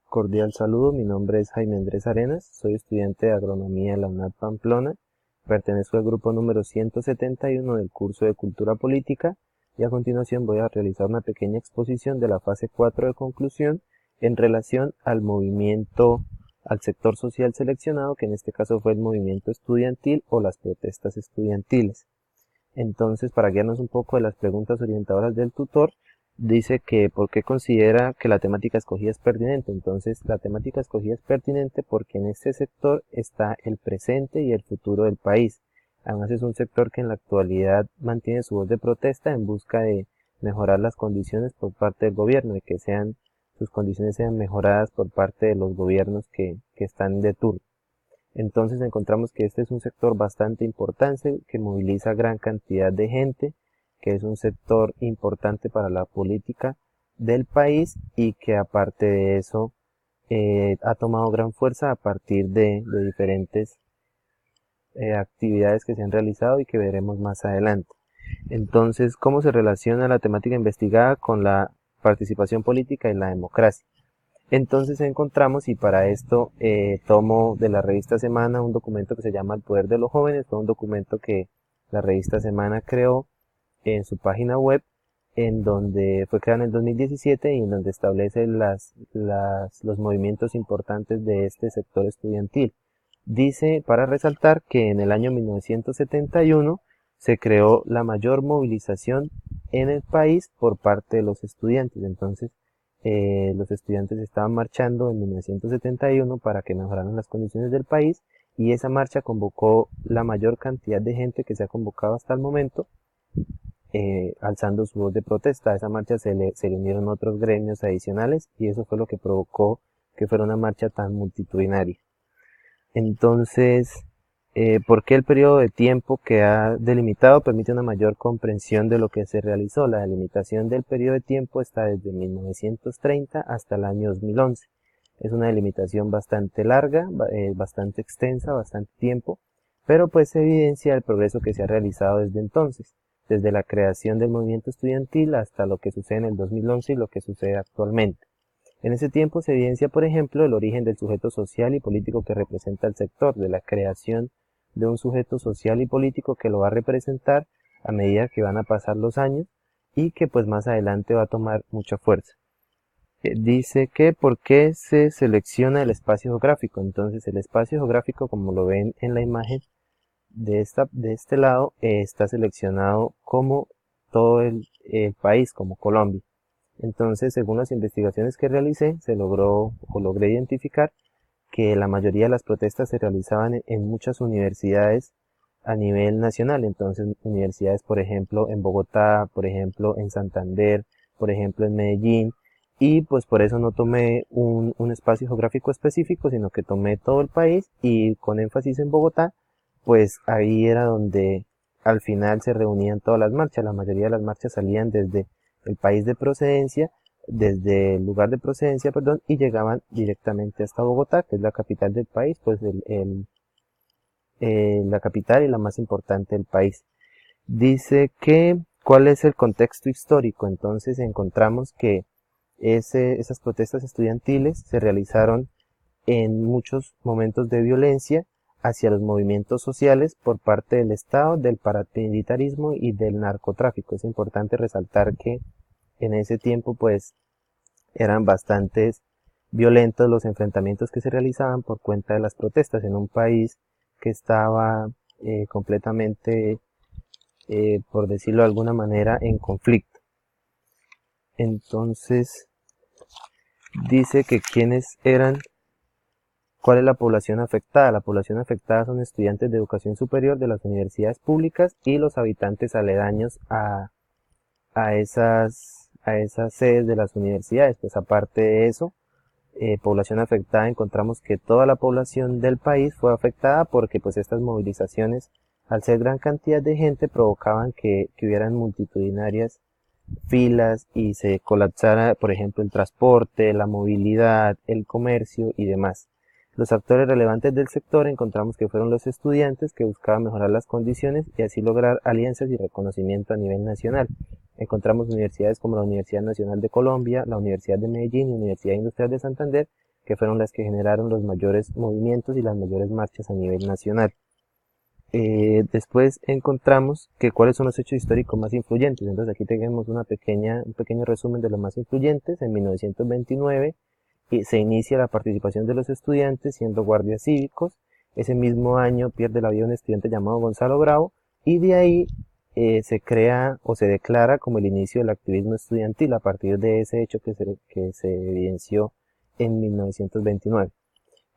Cordial saludo, mi nombre es Jaime Andrés Arenas, soy estudiante de Agronomía en la UNAD Pamplona, pertenezco al grupo número 171 del curso de Cultura Política y a continuación voy a realizar una pequeña exposición de la fase 4 de conclusión en relación al sector social seleccionado, que en este caso fue el movimiento estudiantil o las protestas estudiantiles. Entonces, para guiarnos un poco de las preguntas orientadoras del tutor, dice que por qué considera que la temática escogida es pertinente. Entonces, la temática escogida es pertinente porque en este sector está el presente y el futuro del país. Además, es un sector que en la actualidad mantiene su voz de protesta en busca de mejorar las condiciones por parte del gobierno, de que sus condiciones sean mejoradas por parte de los gobiernos que están de turno. Entonces encontramos que este es un sector bastante importante, que moviliza gran cantidad de gente, que es un sector importante para la política del país y que aparte de eso ha tomado gran fuerza a partir de diferentes actividades que se han realizado y que veremos más adelante. Entonces, ¿cómo se relaciona la temática investigada con la participación política y la democracia? Entonces encontramos, y para esto tomo de la revista Semana un documento que se llama El Poder de los Jóvenes. Fue un documento que la revista Semana creó en su página web, en donde fue creada en el 2017 y en donde establece los movimientos importantes de este sector estudiantil. Dice, para resaltar, que en el año 1971 se creó la mayor movilización en el país por parte de los estudiantes. Entonces, los estudiantes estaban marchando en 1971 para que mejoraran las condiciones del país, y esa marcha convocó la mayor cantidad de gente que se ha convocado hasta el momento, alzando su voz de protesta. A esa marcha se le unieron otros gremios adicionales y eso fue lo que provocó que fuera una marcha tan multitudinaria. Entonces, ¿por qué el periodo de tiempo que ha delimitado permite una mayor comprensión de lo que se realizó? La delimitación del periodo de tiempo está desde 1930 hasta el año 2011. Es una delimitación bastante larga, bastante extensa, bastante tiempo, pero pues se evidencia el progreso que se ha realizado desde entonces, desde la creación del movimiento estudiantil hasta lo que sucede en el 2011 y lo que sucede actualmente. En ese tiempo se evidencia, por ejemplo, el origen del sujeto social y político que representa el sector, de la creación de un sujeto social y político que lo va a representar a medida que van a pasar los años y que pues más adelante va a tomar mucha fuerza. Dice que por qué se selecciona el espacio geográfico. Entonces el espacio geográfico, como lo ven en la imagen de este lado, está seleccionado como todo el país, como Colombia. Entonces, según las investigaciones que realicé, logré identificar que la mayoría de las protestas se realizaban en muchas universidades a nivel nacional. Entonces, universidades, por ejemplo, en Bogotá, por ejemplo, en Santander, por ejemplo, en Medellín, y pues por eso no tomé un espacio geográfico específico, sino que tomé todo el país y con énfasis en Bogotá, pues ahí era donde al final se reunían todas las marchas. La mayoría de las marchas salían desde el país de procedencia, desde el lugar de procedencia, perdón, y llegaban directamente hasta Bogotá, que es la capital del país, pues la capital y la más importante del país. Dice que, ¿cuál es el contexto histórico? Entonces encontramos que esas protestas estudiantiles se realizaron en muchos momentos de violencia hacia los movimientos sociales por parte del Estado, del paramilitarismo y del narcotráfico. Es importante resaltar que en ese tiempo pues eran bastantes violentos los enfrentamientos que se realizaban por cuenta de las protestas en un país que estaba completamente, por decirlo de alguna manera, en conflicto. Entonces dice que ¿cuál es la población afectada? La población afectada son estudiantes de educación superior de las universidades públicas y los habitantes aledaños a esas sedes de las universidades. Pues aparte de eso, población afectada, encontramos que toda la población del país fue afectada porque pues estas movilizaciones, al ser gran cantidad de gente, provocaban que hubieran multitudinarias filas y se colapsara, por ejemplo, el transporte, la movilidad, el comercio y demás. Los actores relevantes del sector encontramos que fueron los estudiantes, que buscaban mejorar las condiciones y así lograr alianzas y reconocimiento a nivel nacional. Encontramos universidades como la Universidad Nacional de Colombia, la Universidad de Medellín y la Universidad Industrial de Santander, que fueron las que generaron los mayores movimientos y las mayores marchas a nivel nacional. Después encontramos que cuáles son los hechos históricos más influyentes. Entonces aquí tenemos un pequeño resumen de los más influyentes. En 1929 se inicia la participación de los estudiantes siendo guardias cívicos. Ese mismo año pierde la vida un estudiante llamado Gonzalo Bravo, y de ahí se crea o se declara como el inicio del activismo estudiantil a partir de ese hecho que se evidenció en 1929.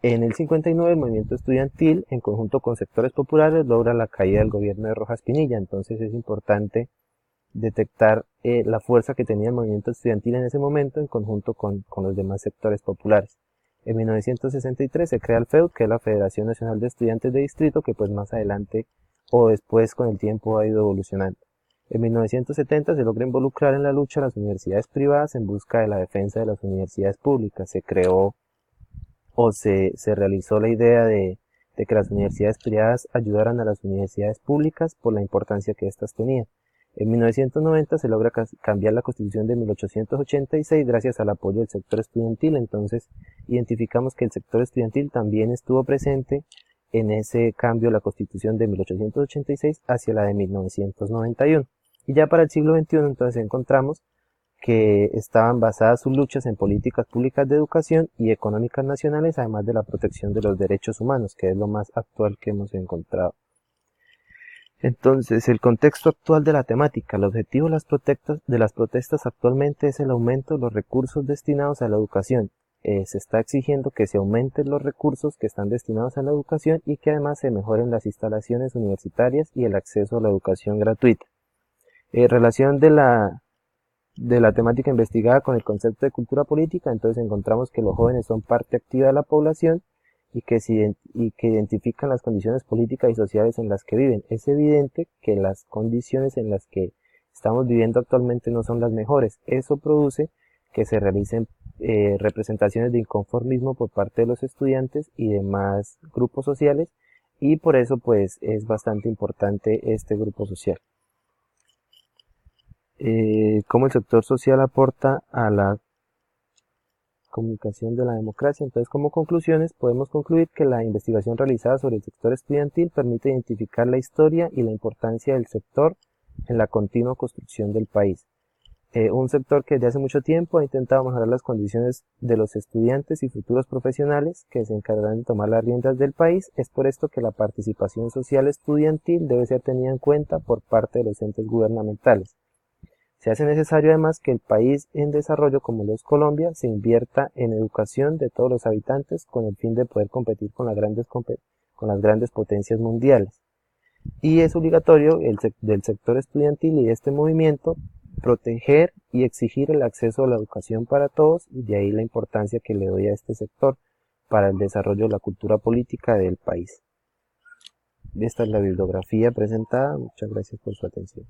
En el 59 el movimiento estudiantil, en conjunto con sectores populares, logra la caída del gobierno de Rojas Pinilla. Entonces es importante detectar la fuerza que tenía el movimiento estudiantil en ese momento en conjunto con los demás sectores populares. En 1963 se crea el FEUD, que es la Federación Nacional de Estudiantes de Distrito, que pues más adelante o después con el tiempo ha ido evolucionando. En 1970 se logra involucrar en la lucha a las universidades privadas en busca de la defensa de las universidades públicas. Se creó o se realizó la idea de que las universidades privadas ayudaran a las universidades públicas por la importancia que éstas tenían. En 1990 se logra cambiar la Constitución de 1886 gracias al apoyo del sector estudiantil. Entonces identificamos que el sector estudiantil también estuvo presente en ese cambio de la Constitución de 1886 hacia la de 1991. Y ya para el siglo XXI entonces encontramos que estaban basadas sus luchas en políticas públicas de educación y económicas nacionales, además de la protección de los derechos humanos, que es lo más actual que hemos encontrado. Entonces, el contexto actual de la temática. El objetivo de las protestas actualmente es el aumento de los recursos destinados a la educación. Se está exigiendo que se aumenten los recursos que están destinados a la educación y que además se mejoren las instalaciones universitarias y el acceso a la educación gratuita. Relación de la temática investigada con el concepto de cultura política. Entonces encontramos que los jóvenes son parte activa de la población y que identifican las condiciones políticas y sociales en las que viven. Es evidente que las condiciones en las que estamos viviendo actualmente no son las mejores. Eso produce que se realicen representaciones de inconformismo por parte de los estudiantes y demás grupos sociales, y por eso pues es bastante importante este grupo social. Cómo el sector social aporta a la comunicación de la democracia. Entonces, como conclusiones, podemos concluir que la investigación realizada sobre el sector estudiantil permite identificar la historia y la importancia del sector en la continua construcción del país. Un sector que desde hace mucho tiempo ha intentado mejorar las condiciones de los estudiantes y futuros profesionales que se encargarán de tomar las riendas del país. Es por esto que la participación social estudiantil debe ser tenida en cuenta por parte de los entes gubernamentales. Se hace necesario además que el país en desarrollo como lo es Colombia se invierta en educación de todos los habitantes con el fin de poder competir con las grandes potencias mundiales. Y es obligatorio del sector estudiantil y de este movimiento proteger y exigir el acceso a la educación para todos, y de ahí la importancia que le doy a este sector para el desarrollo de la cultura política del país. Esta es la bibliografía presentada. Muchas gracias por su atención.